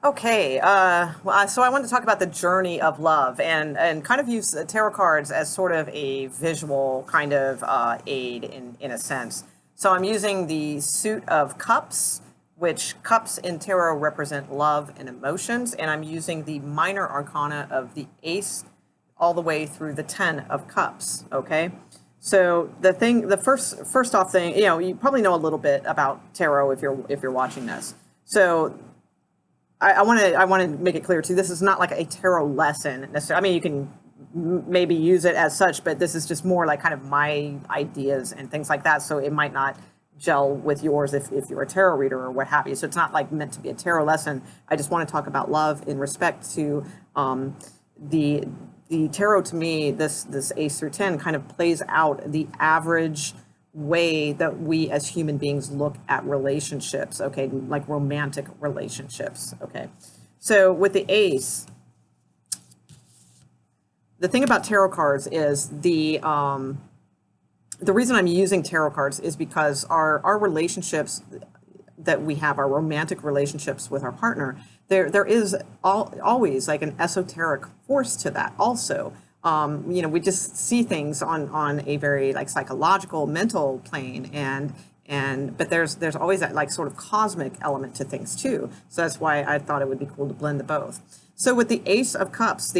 Okay, so I wanted to talk about the journey of love and kind of use the tarot cards as sort of a visual kind of aid in a sense. So I'm using the suit of cups, which cups in tarot represent love and emotions, and I'm using the minor arcana of the ace all the way through the 10 of cups. Okay. So the first off thing, you probably know a little bit about tarot if you're watching this. So I want to make it clear too. This is not like a tarot lesson necessarily. I mean, you can maybe use it as such, but this is just more like kind of my ideas and things like that. So it might not gel with yours if you're a tarot reader or what have you. So it's not like meant to be a tarot lesson. I just want to talk about love in respect to the the tarot. To me, this ace through 10 kind of plays out the average way that we as human beings look at relationships, okay, like romantic relationships, okay. So with the ace, the thing about tarot cards is the reason I'm using tarot cards is because our relationships that we have, our romantic relationships with our partner, there is always like an esoteric force to that also. We just see things on a very like psychological, mental plane, but there's always that like sort of cosmic element to things too. So that's why I thought it would be cool to blend the both. So with the Ace of Cups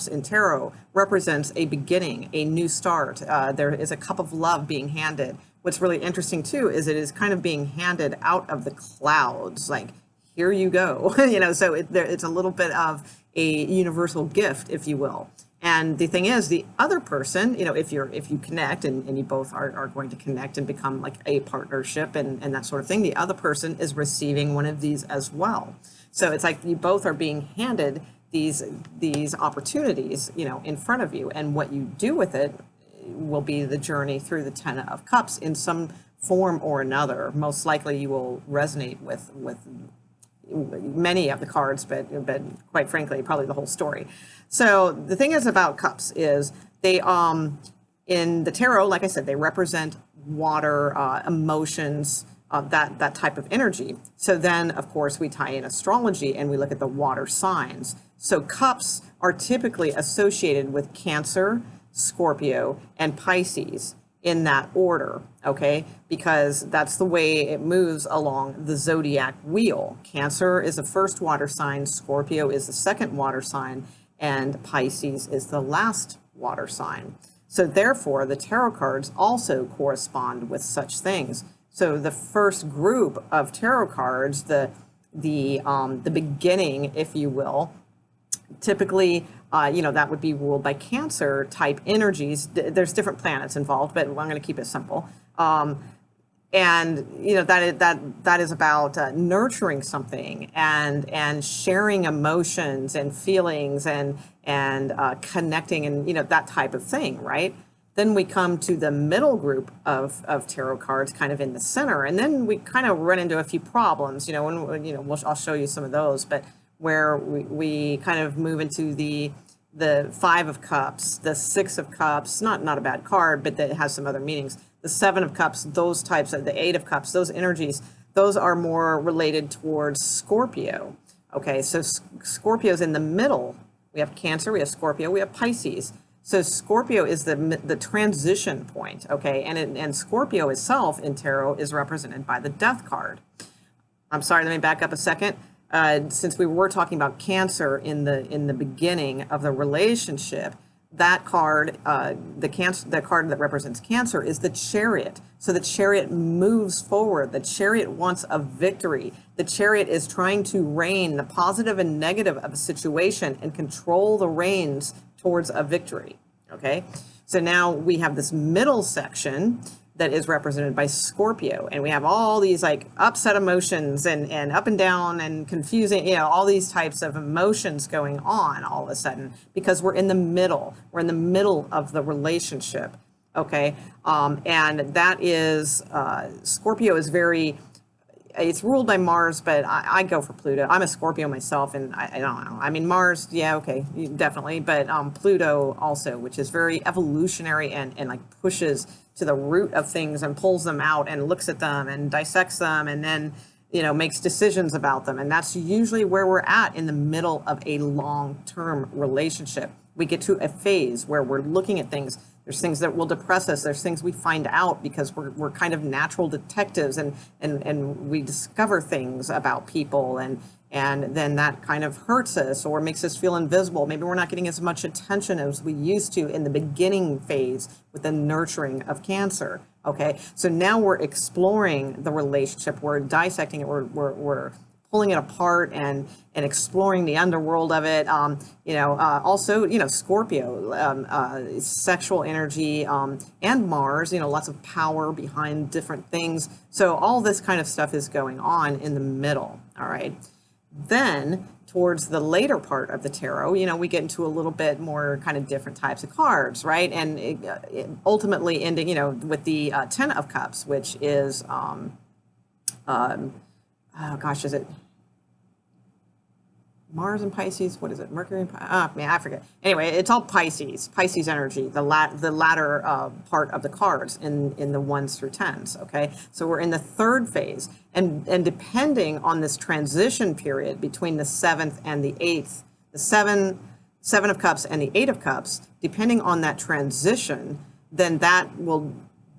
in tarot represents a beginning, a new start. There is a cup of love being handed. What's really interesting too is it is kind of being handed out of the clouds, like here you go. So it's a little bit of a universal gift, if you will. And the thing is, the other person, if you connect and you both are going to connect and become like a partnership and that sort of thing, the other person is receiving one of these as well. So it's like you both are being handed these opportunities, in front of you, and what you do with it will be the journey through the 10 of Cups in some form or another. Most likely you will resonate with many of the cards, but quite frankly, probably the whole story. So the thing is about cups is they, in the tarot, like I said, they represent water, emotions, that type of energy. So then, of course, we tie in astrology and we look at the water signs. So cups are typically associated with Cancer, Scorpio, and Pisces in that order, okay? Because that's the way it moves along the zodiac wheel. Cancer is the first water sign, Scorpio is the second water sign, and Pisces is the last water sign. So therefore, the tarot cards also correspond with such things. So the first group of tarot cards, the beginning, if you will, typically, that would be ruled by Cancer type energies. There's different planets involved, but I'm going to keep it simple. That is about nurturing something and sharing emotions and feelings and connecting and that type of thing, right? Then we come to the middle group of tarot cards, kind of in the center, and then we kind of run into a few problems. I'll show you some of those, but where we kind of move into the 5 of Cups, the 6 of Cups, not a bad card, but that has some other meanings. The 7 of Cups, those types of the 8 of Cups, those energies, those are more related towards Scorpio. Okay, so Scorpio's in the middle. We have Cancer, we have Scorpio, we have Pisces. So Scorpio is the transition point, okay, and Scorpio itself in tarot is represented by the Death card. I'm sorry, let me back up a second. Since we were talking about Cancer in the beginning of the relationship, that card, the card that represents Cancer, is the Chariot. So the Chariot moves forward. The Chariot wants a victory. The Chariot is trying to reign the positive and negative of a situation and control the reins towards a victory. Okay, so now we have this middle section that is represented by Scorpio, and we have all these like upset emotions and up and down and confusing, all these types of emotions going on all of a sudden because we're in the middle. We're in the middle of the relationship, okay? And that is, Scorpio is it's ruled by Mars, but I go for Pluto. I'm a Scorpio myself, and I don't know. I mean, Mars, yeah, okay, definitely, but Pluto also, which is very evolutionary and like pushes to the root of things and pulls them out and looks at them and dissects them and then makes decisions about them. And that's usually where we're at in the middle of a long-term relationship. We get to a phase where we're looking at things. There's things that will depress us. There's things we find out because we're kind of natural detectives, and we discover things about people, and then that kind of hurts us or makes us feel invisible. Maybe we're not getting as much attention as we used to in the beginning phase with the nurturing of Cancer. Okay, so now we're exploring the relationship. We're dissecting it. We're pulling it apart and exploring the underworld of it. Also, Scorpio, sexual energy, and Mars, lots of power behind different things. So all this kind of stuff is going on in the middle. All right. Then towards the later part of the tarot, we get into a little bit more kind of different types of cards, right? And it ultimately ending, with the Ten of Cups, which is, is it Mars and Pisces? What is it? Mercury and I forget. Anyway, it's all Pisces energy, the latter part of the cards in the 1s through 10s. Okay, so we're in the third phase, and depending on this transition period between the 7th and the 8th, the seven of Cups and the 8 of Cups, depending on that transition, then that will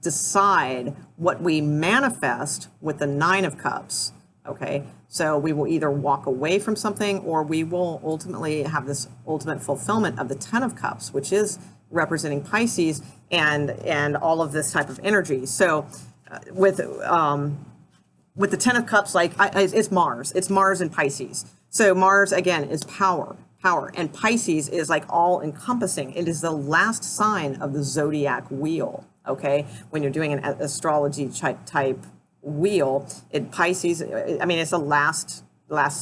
decide what we manifest with the 9 of Cups. Okay, so we will either walk away from something, or we will ultimately have this ultimate fulfillment of the 10 of Cups, which is representing Pisces and all of this type of energy. So with the 10 of Cups, it's Mars and Pisces. So Mars, again, is power, and Pisces is like all encompassing. It is the last sign of the zodiac wheel. Okay, when you're doing an astrology type wheel, Pisces, it's the last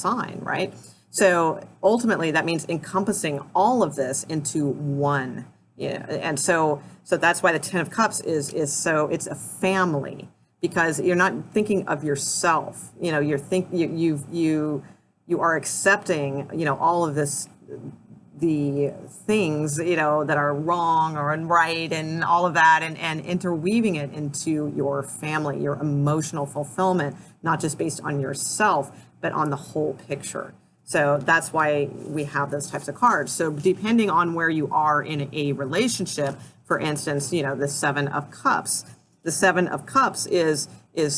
sign, right? So ultimately that means encompassing all of this into one. And so that's why the 10 of Cups is so, it's a family, because you're not thinking of yourself. You are accepting, all of this, the things, that are wrong or unright and all of that, and interweaving it into your family, your emotional fulfillment, not just based on yourself, but on the whole picture. So that's why we have those types of cards. So depending on where you are in a relationship, for instance, the 7 of Cups, the 7 of Cups is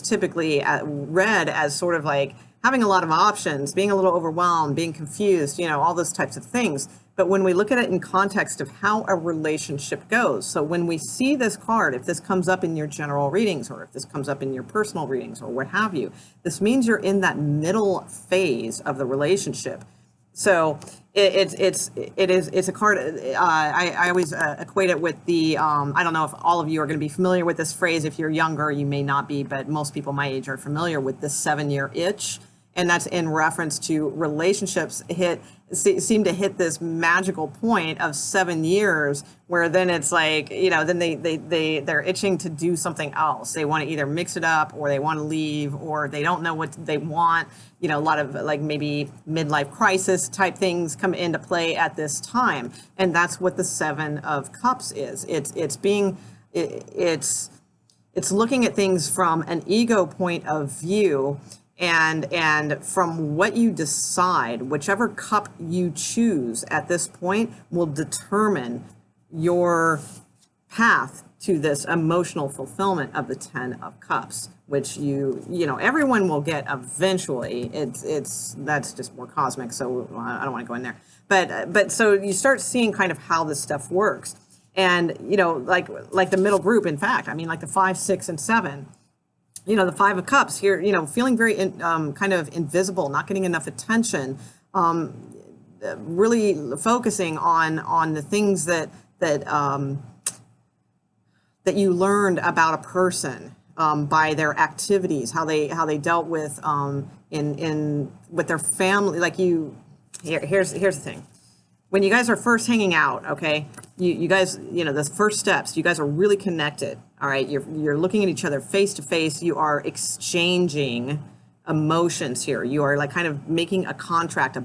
typically read as sort of like having a lot of options, being a little overwhelmed, being confused, all those types of things. But when we look at it in context of how a relationship goes, so when we see this card, if this comes up in your general readings, or if this comes up in your personal readings, or what have you, this means you're in that middle phase of the relationship. So it's a card. I always equate it with the, I don't know if all of you are going to be familiar with this phrase. If you're younger, you may not be, but most people my age are familiar with the 7-year itch. And that's in reference to relationships seem to hit this magical point of 7 years, where then it's like, then they're itching to do something else. They want to either mix it up, or they want to leave, or they don't know what they want. A lot of like maybe midlife crisis type things come into play at this time. And that's what the 7 of Cups is. It's looking at things from an ego point of view. And from what you decide, whichever cup you choose at this point will determine your path to this emotional fulfillment of the 10 of Cups, which everyone will get eventually. That's just more cosmic, so I don't want to go in there. But so you start seeing kind of how this stuff works, and like the middle group. In fact, like the 5, 6, and 7. The 5 of Cups here, feeling very kind of invisible, not getting enough attention, really focusing on the things that you learned about a person by their activities, how they dealt with with their family. Like here's the thing. When you guys are first hanging out, okay, you guys, the first steps, you guys are really connected. All right, you're looking at each other face to face. You are exchanging emotions here. You are like kind of making a contract, a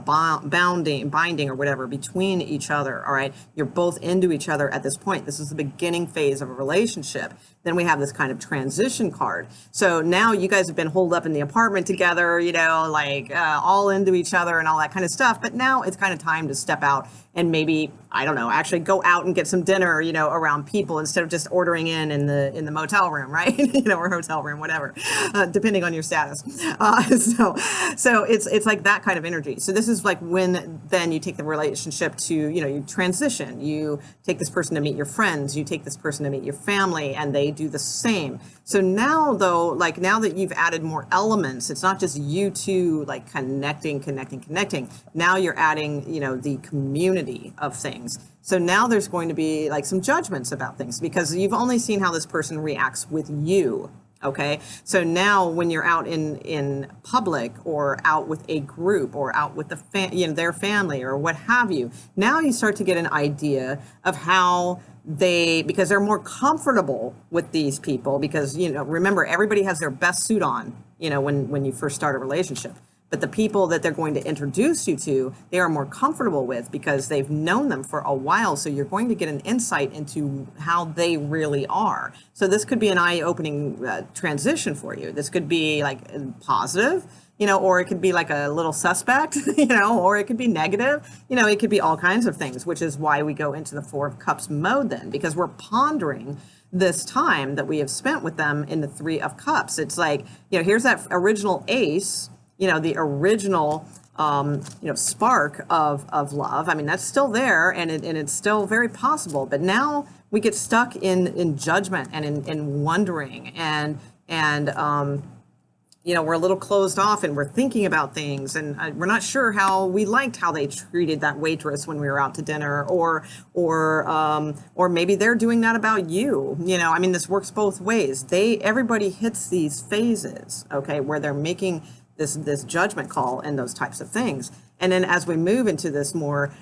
binding or whatever between each other. All right, you're both into each other at this point. This is the beginning phase of a relationship. then we have this kind of transition card. So now you guys have been holed up in the apartment together, you know, like all into each other and all that kind of stuff. But now it's kind of time to step out and maybe, I don't know, actually go out and get some dinner, you know, around people instead of just ordering in the motel room, right? You know, or hotel room, whatever, depending on your status. So it's like that kind of energy. So this is like when then you take the relationship to, you know, you transition. You take this person to meet your friends. You take this person to meet your family, and they do the same. So now, though, like now that you've added more elements, it's not just you two like connecting. Now you're adding, you know, the community of things. So now there's going to be like some judgments about things because you've only seen how this person reacts with you. Okay, so now when you're out in public or out with a group or out with their family or what have you, now you start to get an idea of how because they're more comfortable with these people because, you know, remember, everybody has their best suit on, you know, when you first start a relationship. But the people that they're going to introduce you to, they are more comfortable with because they've known them for a while. So you're going to get an insight into how they really are. So this could be an eye-opening transition for you. This could be like positive, you know, or it could be like a little suspect, you know, or it could be negative. You know, it could be all kinds of things, which is why we go into the Four of Cups mode then, because we're pondering this time that we have spent with them in the Three of Cups. It's like, you know, here's that original ace, you know, the original, you know, spark of love. I mean, that's still there, and it's still very possible. But now we get stuck in judgment and in wondering, and you know, we're a little closed off, and we're thinking about things, and we're not sure how we liked how they treated that waitress when we were out to dinner, or maybe they're doing that about you. You know, I mean, this works both ways. Everybody hits these phases, okay, where they're making this judgment call and those types of things. And then as we move into this more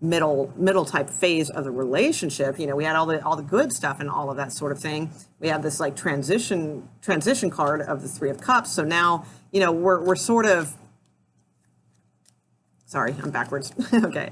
middle type phase of the relationship, you know, we had all the good stuff and all of that sort of thing. We have this like transition card of the Three of Cups. So now, you know, we're sort of, sorry, I'm backwards. Okay.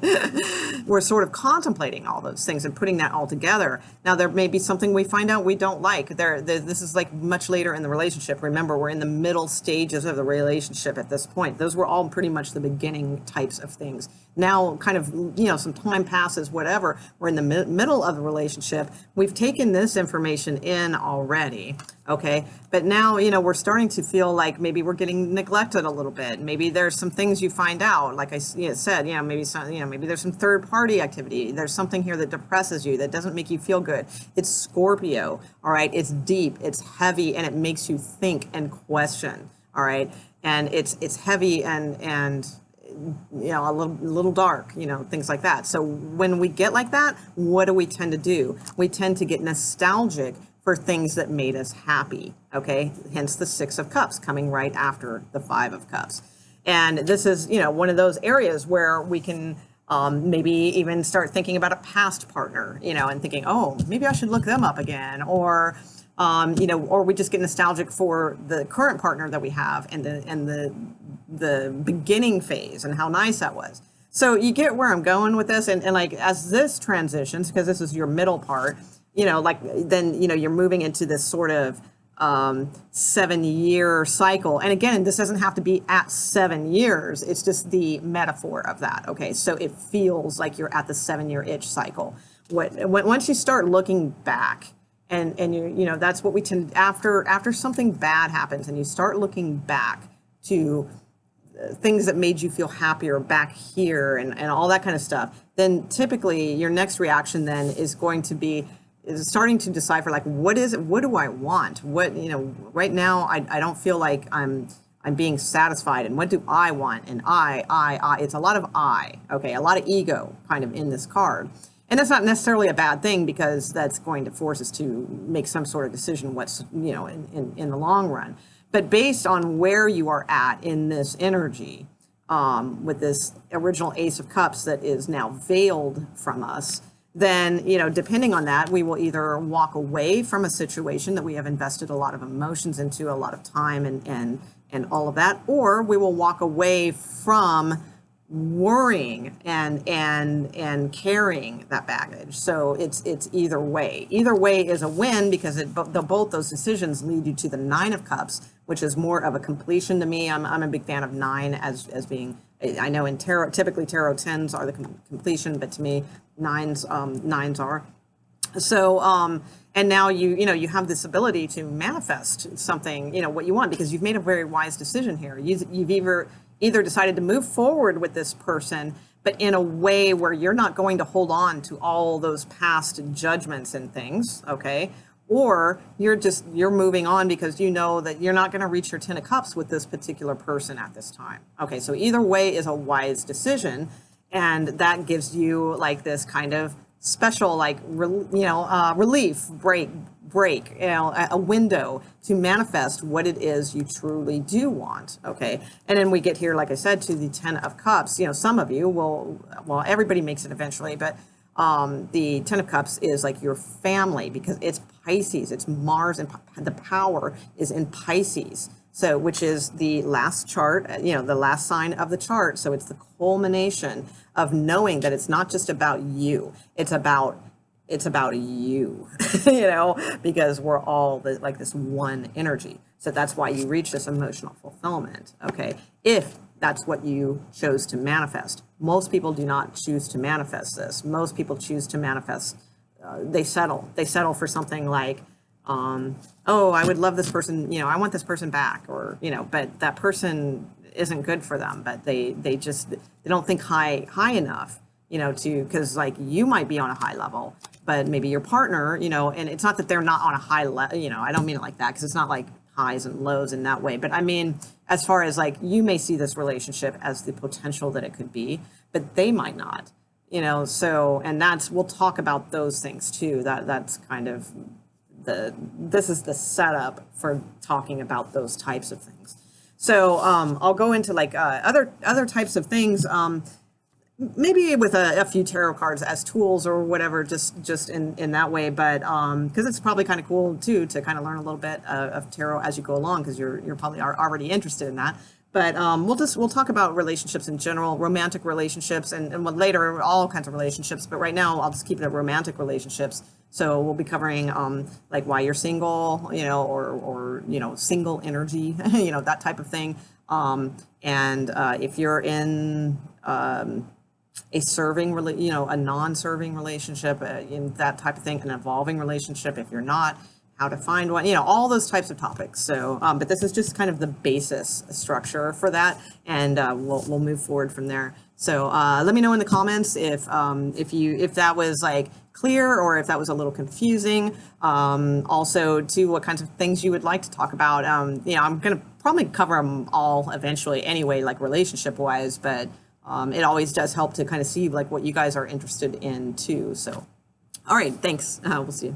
We're sort of contemplating all those things and putting that all together. Now, there may be something we find out we don't like. This is like much later in the relationship. Remember, we're in the middle stages of the relationship at this point. Those were all pretty much the beginning types of things. Now, kind of, you know, some time passes, whatever. We're in the middle of the relationship. We've taken this information in already, okay? But now, you know, we're starting to feel like maybe we're getting neglected a little bit. Maybe there's some things you find out, like I said, you know, maybe there's some third-party activity. There's something here that depresses you, that doesn't make you feel good. It's Scorpio, all right? It's deep, it's heavy, and it makes you think and question, all right? And it's heavy and you know, a little dark, you know, things like that. So when we get like that, what do we tend to do? We tend to get nostalgic for things that made us happy, okay? Hence the Six of Cups coming right after the Five of Cups. And this is, you know, one of those areas where we can maybe even start thinking about a past partner, you know, and thinking, oh, maybe I should look them up again, or you know, or we just get nostalgic for the current partner that we have and the beginning phase and how nice that was. So you get where I'm going with this, and like as this transitions, because this is your middle part, you know, like then, you know, you're moving into this sort of 7-year cycle. And again, this doesn't have to be at 7 years. It's just the metaphor of that. Okay. So it feels like you're at the 7-year itch cycle. Once you start looking back and you know, that's what we tend after something bad happens and you start looking back to things that made you feel happier back here and all that kind of stuff, then typically your next reaction then is going to be starting to decipher, like, what is it? What do I want? What, you know, right now I don't feel like I'm being satisfied. And what do I want? And I, it's a lot of I, okay, a lot of ego kind of in this card. And that's not necessarily a bad thing because that's going to force us to make some sort of decision what's, you know, in the long run. But based on where you are at in this energy, with this original Ace of Cups that is now veiled from us, then, you know, depending on that, we will either walk away from a situation that we have invested a lot of emotions into, a lot of time and all of that, or we will walk away from worrying and carrying that baggage. So it's either way. Either way is a win, because both those decisions lead you to the Nine of Cups, which is more of a completion to me. I'm a big fan of nine as being, I know in tarot, typically tarot tens are the completion, but to me nines are. So and now you have this ability to manifest something, what you want, because you've made a very wise decision here. You've either decided to move forward with this person, but in a way where you're not going to hold on to all those past judgments and things, okay? Or you're moving on because you know that you're not going to reach your Ten of Cups with this particular person at this time. Okay, so either way is a wise decision, and that gives you like this kind of special, like, relief, break, a window to manifest what it is you truly do want. Okay. And then we get here, like I said, to the Ten of Cups. Some of you will, well, everybody makes it eventually, but the Ten of Cups is like your family, because it's Pisces, it's Mars, and the power is in Pisces. So, which is the last chart, the last sign of the chart. So it's the culmination of knowing that it's not just about you. It's about you, because we're all like this one energy. So that's why you reach this emotional fulfillment. Okay. If that's what you chose to manifest. Most people do not choose to manifest this. Most people choose to manifest, they settle for something like, oh, I would love this person, I want this person back, or, but that person isn't good for them, but they don't think high enough, because like you might be on a high level, but maybe your partner, and it's not that they're not on a high level, I don't mean it like that, because it's not like highs and lows in that way. But I mean, as far as like, you may see this relationship as the potential that it could be, but they might not, so, and we'll talk about those things too. That's kind of this is the setup for talking about those types of things. So I'll go into like other types of things, maybe with a few tarot cards as tools or whatever, just in that way. But because it's probably kind of cool too to kind of learn a little bit of tarot as you go along, because you're probably already interested in that. But we'll talk about relationships in general, romantic relationships, and later all kinds of relationships. But right now I'll just keep it at romantic relationships. So we'll be covering like why you're single, or single energy, that type of thing. And if you're in a serving, a non-serving relationship, in that type of thing, an evolving relationship. If you're not, how to find one, all those types of topics. So, but this is just kind of the basis structure for that, and we'll move forward from there. So let me know in the comments if that was like clear, or if that was a little confusing. Also, too, what kinds of things you would like to talk about. I'm gonna probably cover them all eventually anyway, like relationship wise, but it always does help to kind of see like what you guys are interested in too. So, all right, thanks. We'll see you.